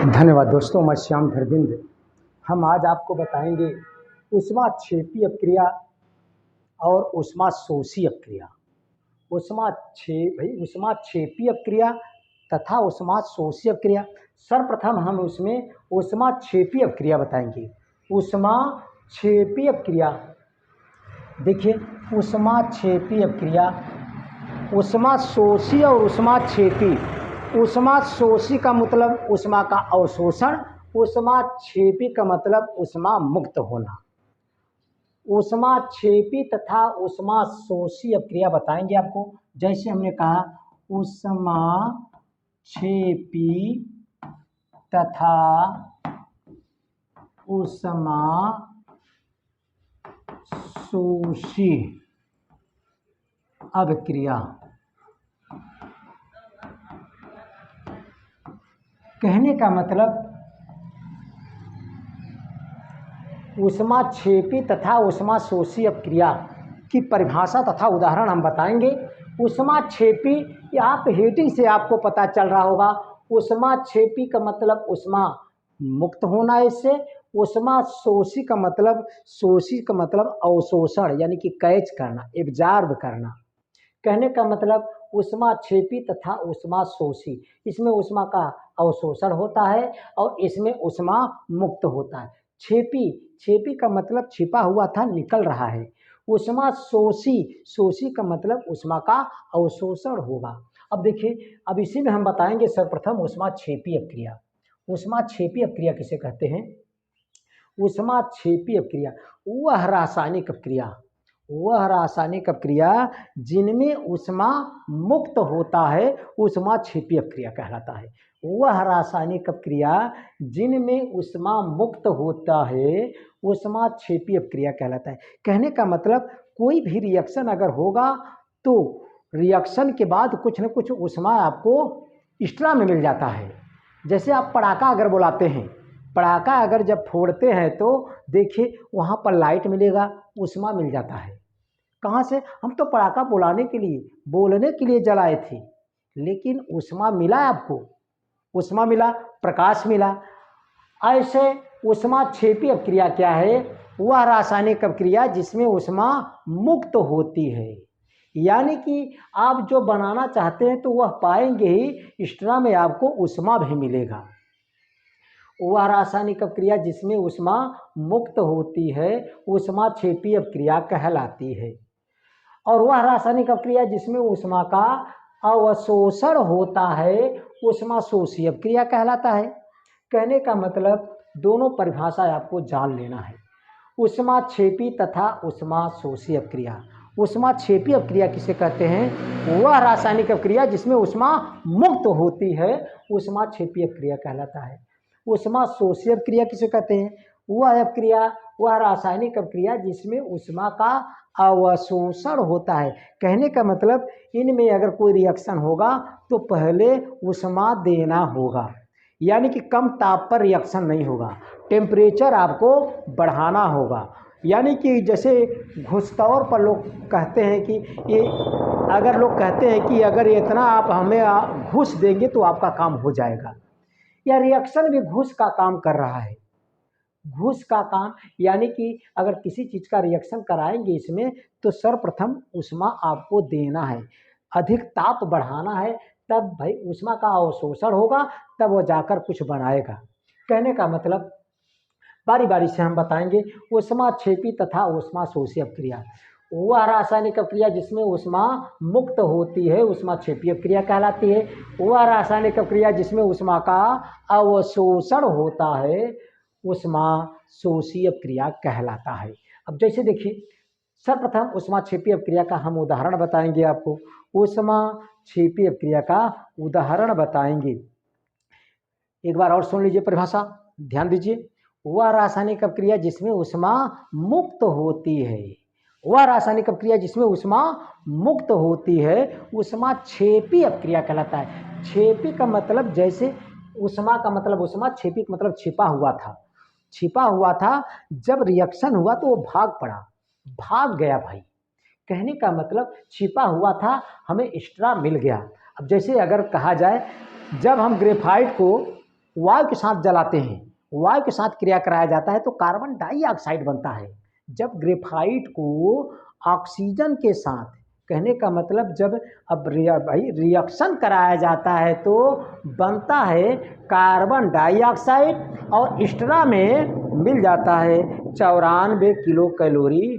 धन्यवाद दोस्तों, मैं श्याम धरविंद। हम आज आपको बताएंगे ऊष्माक्षेपी अपक्रिया और ऊष्माशोषी अपक्रिया। ऊष्माक्षेपी अपक्रिया तथा ऊष्माशोषी अपक्रिया। सर्वप्रथम हम उसमें ऊष्माक्षेपी अपक्रिया बताएंगे। ऊष्माक्षेपी अपक्रिया देखिए, ऊष्माक्षेपी अपक्रिया, ऊष्माशोषी और ऊष्माक्षेपी। ऊष्माशोषी का मतलब ऊष्मा का अवशोषण, ऊष्माक्षेपी का मतलब ऊष्मा मुक्त होना। ऊष्माक्षेपी तथा ऊष्माशोषी अपक्रिया बताएंगे आपको। जैसे हमने कहा ऊष्माक्षेपी तथा ऊष्माशोषी अपक्रिया। कहने का मतलब ऊष्माक्षेपी तथा ऊष्माशोषी अपक्रिया की परिभाषा तथा उदाहरण हम बताएंगे। ऊष्माक्षेपी, यहाँ पे हीटिंग से आपको पता चल रहा होगा। ऊष्माक्षेपी का मतलब ऊष्मा मुक्त होना इससे। ऊष्माशोषी का मतलब अवशोषण यानी कि कैच करना, एब्जॉर्ब करना। कहने का मतलब ऊष्माक्षेपी तथा ऊष्माशोषी, इसमें ऊष्मा का अवशोषण होता है और इसमें ऊष्मा मुक्त होता है। छेपी का मतलब छिपा हुआ था, निकल रहा है। शोषी का मतलब ऊष्मा का अवशोषण होगा। अब देखिए, अब इसी में हम बताएंगे सर्वप्रथम ऊष्माक्षेपी अपक्रिया। ऊष्माक्षेपी अपक्रिया किसे कहते हैं? ऊष्माक्षेपी अपक्रिया वह रासायनिक अपक्रिया जिनमें ऊष्मा मुक्त होता है, ऊष्माक्षेपी अपक्रिया कहलाता है। वह रासायनिक अपक्रिया जिनमें ऊष्मा मुक्त होता है, ऊष्माक्षेपी अपक्रिया कहलाता है। कहने का मतलब कोई भी रिएक्शन अगर होगा तो रिएक्शन के बाद कुछ न कुछ ऊष्मा आपको एक्स्ट्रा में मिल जाता है। जैसे आप पटाखा अगर बुलाते हैं, पटाखा अगर जब फोड़ते हैं तो देखिए वहाँ पर लाइट मिलेगा, ऊष्मा मिल जाता है। कहाँ से? हम तो पटाखा बोलने के लिए जलाए थे, लेकिन ऊष्मा मिला आपको, ऊष्मा मिला, प्रकाश मिला। ऐसे ऊष्माक्षेपी अपक्रिया क्या है? वह रासायनिक अपक्रिया जिसमें ऊष्मा मुक्त होती है। यानी कि आप जो बनाना चाहते हैं तो वह पाएंगे ही, एक्स्ट्रा में आपको ऊष्मा भी मिलेगा। वह रासायनिक अपक्रिया जिसमें ऊष्मा मुक्त होती है, ऊष्माक्षेपी अपक्रिया कहलाती है। और वह रासायनिक अपक्रिया जिसमें ऊष्मा का अवशोषण होता है, ऊष्माशोषी अपक्रिया कहलाता है। कहने का मतलब दोनों परिभाषा आपको जान लेना है। ऊष्माक्षेपी तथा ऊष्माशोषी अपक्रिया। ऊष्माक्षेपी अपक्रिया किसे कहते हैं? वह रासायनिक अपक्रिया जिसमें ऊष्मा मुक्त होती है, ऊष्माक्षेपी अपक्रिया कहलाता है। ऊष्माशोषी अपक्रिया किसे कहते हैं? वह रासायनिक अपक्रिया जिसमें ऊष्मा का अवशोषण होता है। कहने का मतलब इनमें अगर कोई रिएक्शन होगा तो पहले ऊष्मा देना होगा, यानी कि कम ताप पर रिएक्शन नहीं होगा, टेम्परेचर आपको बढ़ाना होगा। यानी कि जैसे घुसतौर पर लोग कहते हैं कि अगर इतना आप हमें घूस देंगे तो आपका काम हो जाएगा। यह रिएक्शन भी घूस का काम कर रहा है। घूस का काम यानी कि अगर किसी चीज़ का रिएक्शन कराएंगे इसमें तो सर्वप्रथम ऊष्मा आपको देना है, अधिक ताप बढ़ाना है, तब भाई ऊष्मा का अवशोषण होगा, तब वो जाकर कुछ बनाएगा। कहने का मतलब बारी बारी से हम बताएंगे। ऊष्माक्षेपी तथा ऊष्माशोषी अपक्रिया। वह रासायनिक अपक्रिया जिसमें ऊष्मा मुक्त होती है, ऊष्माक्षेपी अपक्रिया कहलाती है। वह रासायनिक अपक्रिया जिसमें ऊष्मा का अवशोषण होता है, ऊष्माशोषी अपक्रिया कहलाता है। अब जैसे देखिए, सर्वप्रथम ऊष्माक्षेपी अपक्रिया का हम उदाहरण बताएंगे आपको। ऊष्माक्षेपी अपक्रिया का उदाहरण बताएंगे। एक बार और सुन लीजिए परिभाषा, ध्यान दीजिए। वह रासायनिक अपक्रिया जिसमें ऊष्मा मुक्त होती है, वह रासायनिक अपक्रिया जिसमें ऊष्मा मुक्त होती है, ऊष्माक्षेपी अपक्रिया कहलाता है। छेपी का मतलब जैसे ऊष्मा का मतलब ऊष्मा, छेपी का मतलब छिपा हुआ था। जब रिएक्शन हुआ तो वो भाग गया भाई। कहने का मतलब छिपा हुआ था, हमें एक्स्ट्रा मिल गया। अब जैसे अगर कहा जाए, जब हम ग्रेफाइट को वायु के साथ जलाते हैं, वायु के साथ क्रिया कराया जाता है तो कार्बन डाइऑक्साइड बनता है। जब ग्रेफाइट को ऑक्सीजन के साथ, कहने का मतलब जब अब भाई रिएक्शन कराया जाता है तो बनता है कार्बन डाइऑक्साइड और एक्स्ट्रा में मिल जाता है 94 किलो कैलोरी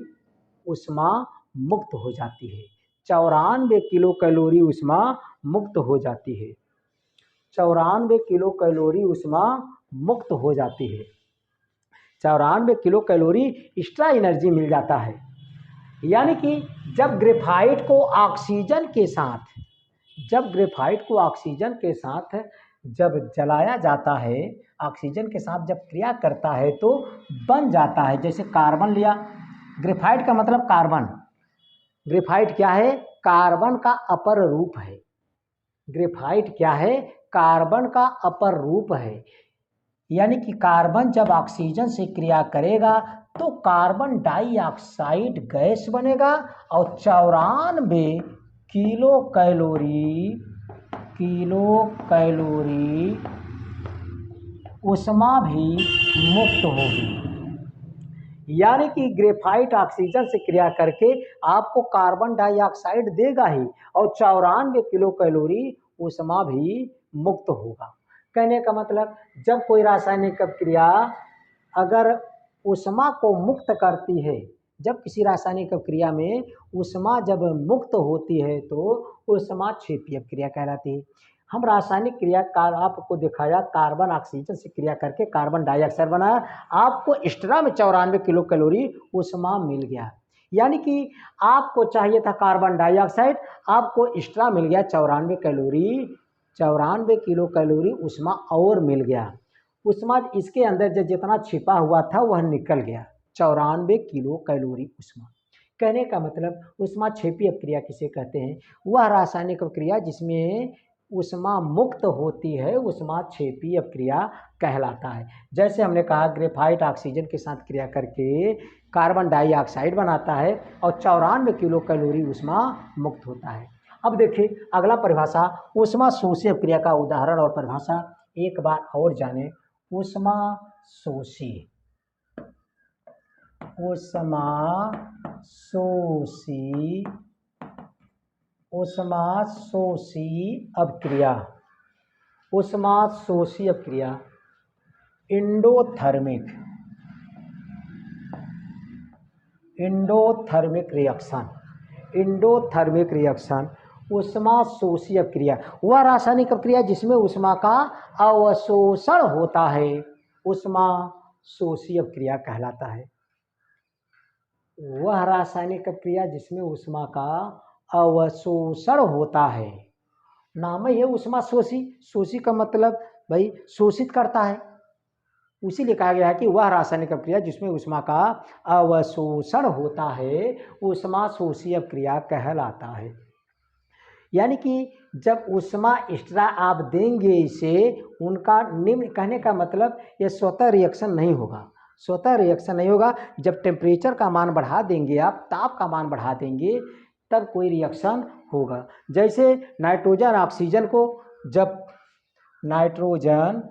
ऊष्मा मुक्त हो जाती है। 94 किलो कैलोरी ऊष्मा मुक्त हो जाती है। 94 किलो कैलोरी ऊष्मा मुक्त हो जाती है। 94 किलो कैलोरी एक्स्ट्रा एनर्जी मिल जाता है। यानी कि जब ग्रेफाइट को ऑक्सीजन के साथ, जब जलाया जाता है, ऑक्सीजन के साथ जब क्रिया करता है तो बन जाता है। जैसे कार्बन लिया, ग्रेफाइट का मतलब कार्बन, ग्रेफाइट क्या है? कार्बन का अपर रूप है। ग्रेफाइट क्या है? कार्बन का अपर रूप है। यानी कि कार्बन जब ऑक्सीजन से क्रिया करेगा तो कार्बन डाइऑक्साइड गैस बनेगा और 94 किलो कैलोरी ऊष्मा भी मुक्त होगी। यानी कि ग्रेफाइट ऑक्सीजन से क्रिया करके आपको कार्बन डाइऑक्साइड देगा ही और 94 किलो कैलोरी ऊष्मा भी मुक्त होगा। कहने का मतलब जब कोई रासायनिक क्रिया अगर ऊष्मा को मुक्त करती है, जब किसी रासायनिक क्रिया में ऊष्मा जब मुक्त होती है तो ऊष्मा क्षेपीय क्रिया कहलाती है। हम रासायनिक क्रिया का आपको दिखाया, कार्बन ऑक्सीजन से क्रिया करके कार्बन डाइऑक्साइड बनाया, आपको एक्स्ट्रा में 94 किलो कैलोरी ऊष्मा मिल गया। यानी कि आपको चाहिए था कार्बन डाइऑक्साइड, आपको एक्स्ट्रा मिल गया 94 किलो कैलोरी ऊष्मा और मिल गया। ऊष्मा इसके अंदर जितना छिपा हुआ था वह निकल गया, 94 किलो कैलोरी ऊष्मा। कहने का मतलब ऊष्मा क्षेपीय क्रिया किसे कहते हैं? वह रासायनिक क्रिया जिसमें ऊष्मा मुक्त होती है, ऊष्मा क्षेपीय क्रिया कहलाता है। जैसे हमने कहा ग्रेफाइट ऑक्सीजन के साथ क्रिया करके कार्बन डाइऑक्साइड बनाता है और 94 किलो कैलोरी ऊष्मा मुक्त होता है। अब देखिए अगला परिभाषा, ऊष्मा शोषी क्रिया का उदाहरण और परिभाषा एक बार और जाने। ऊष्मा शोषी अपक्रिया, ऊष्मा शोषी अपक्रिया इंडोथर्मिक रिएक्शन ऊष्मा शोषी अपक्रिया वह रासायनिक अपक्रिया जिसमें ऊष्मा का अवशोषण होता है, ऊष्मा शोषी अपक्रिया कहलाता है। वह रासायनिक अपक्रिया जिसमें ऊष्मा का अवशोषण होता है, नाम ही है ऊष्मा शोषी। शोषी का मतलब भाई शोषित करता है, इसीलिए कहा गया है कि वह रासायनिक अपक्रिया जिसमें ऊष्मा का अवशोषण होता है ऊष्मा शोषी अपक्रिया कहलाता है। यानी कि जब ऊष्मा एक्स्ट्रा आप देंगे इसे, उनका निम्न, कहने का मतलब ये स्वतः रिएक्शन नहीं होगा, स्वतः रिएक्शन नहीं होगा। जब टेम्परेचर का मान बढ़ा देंगे आप, ताप का मान बढ़ा देंगे, तब कोई रिएक्शन होगा। जैसे नाइट्रोजन ऑक्सीजन को जब नाइट्रोजन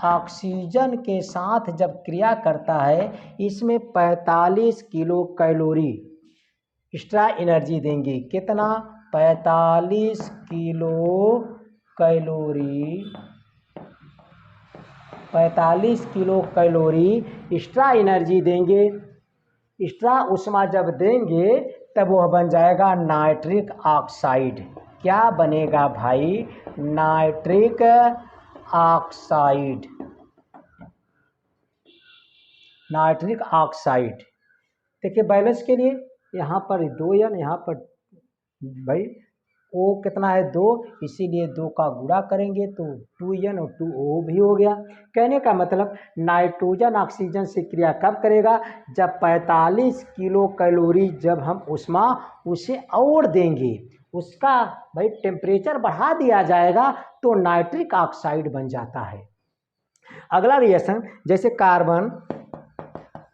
ऑक्सीजन के साथ जब क्रिया करता है, इसमें 45 किलो कैलोरी एक्स्ट्रा एनर्जी देंगे। कितना? 45 किलो कैलोरी एक्स्ट्रा एनर्जी देंगे। एक्स्ट्रा ऊष्मा जब देंगे तब वह बन जाएगा नाइट्रिक ऑक्साइड। क्या बनेगा भाई? Nitric oxide. देखिए बैलेंस के लिए यहाँ पर 2n, यहाँ पर भाई O कितना है? 2, इसीलिए 2 का गुणा करेंगे तो 2n और 2O भी हो गया। कहने का मतलब नाइट्रोजन ऑक्सीजन से क्रिया कब करेगा? जब 45 किलो कैलोरी जब हम ऊष्मा उसे और देंगे, उसका भाई टेम्परेचर बढ़ा दिया जाएगा तो नाइट्रिक ऑक्साइड बन जाता है। अगला रिएक्शन, जैसे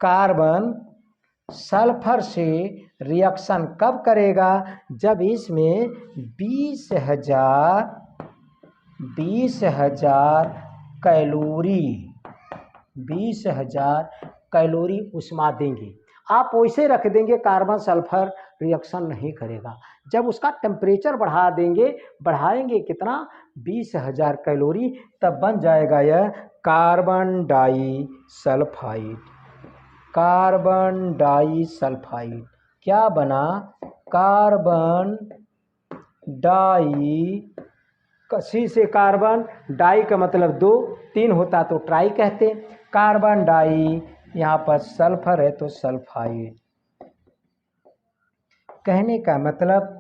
कार्बन सल्फर से रिएक्शन कब करेगा? जब इसमें 20,000 20,000 कैलोरी 20,000 कैलोरी ऊष्मा देंगे। आप वैसे रख देंगे कार्बन सल्फर रिएक्शन नहीं करेगा। जब उसका टेम्परेचर बढ़ा देंगे, बढ़ाएंगे कितना 20,000 कैलोरी, तब बन जाएगा यह कार्बन डाइसल्फाइड। कार्बन डाइसल्फाइड क्या बना? कार्बन डाई, सी से कार्बन, डाई का मतलब 2, 3 होता तो ट्राई कहते। कार्बन डाई, यहाँ पर सल्फर है तो सल्फाइड। कहने का मतलब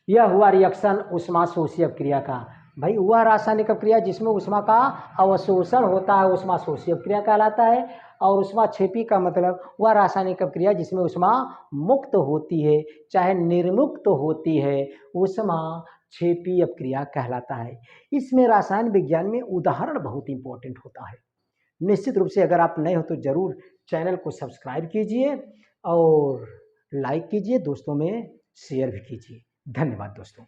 यह हुआ रिएक्शन उष्मा शोषी क्रिया का। भाई वह रासायनिक क्रिया जिसमें उष्मा का अवशोषण होता है उष्मा शोषी क्रिया कहलाता है। और उष्मा क्षेपी का मतलब वह रासायनिक क्रिया जिसमें उष्मा मुक्त होती है चाहे निर्मुक्त होती है, उष्मा क्षेपीय क्रिया कहलाता है। इसमें रसायन विज्ञान में उदाहरण बहुत इंपॉर्टेंट होता है। निश्चित रूप से अगर आप नए हो तो ज़रूर चैनल को सब्सक्राइब कीजिए और लाइक कीजिए, दोस्तों में शेयर भी कीजिए। धन्यवाद दोस्तों।